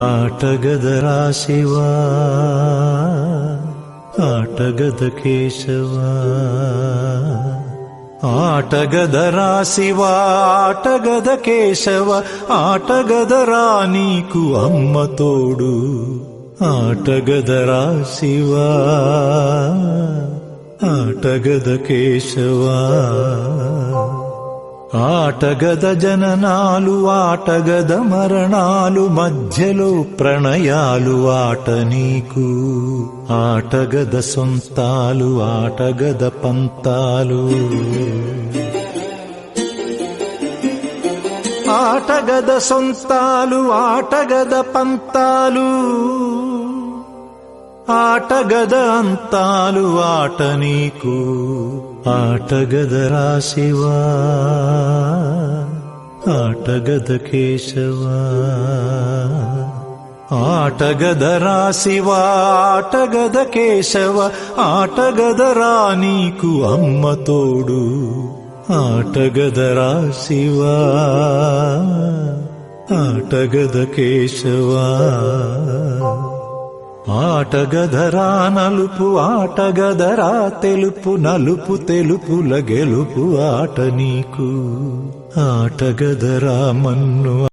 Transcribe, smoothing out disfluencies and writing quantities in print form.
ఆటగదరా శివా, ఆటగద కేశవా. ఆటగదరా శివా, ఆటగద కేశవ, ఆటగదరా నీకు అమ్మ తోడు. ఆటగదరా శివా, ఆటగద కేశవా. ఆటగద జననాలు, ఆటగద మరణాలు, మధ్యలో ప్రణయాలు ఆట నీకు. ఆటగద సొంతాలు, ఆటగద పంతాలు. ఆటగద సొంతాలు, ఆటగద పంతాలు, ఆటగద అంతాలు ఆట నీకు. ఆటగదరా శివా, ఆటగద కేశవా. ఆటగదరా శివా, ఆటగద కేశవ, ఆటగదరా నీకు అమ్మ తోడు. ఆటగదరా శివా, ఆటగద కేశవా. ఆటగదరా నలుపు, ఆటగదరా తెలుపు, నలుపు తెలుపుల గెలుపు ఆట నీకు. ఆటగదరా మన్ను.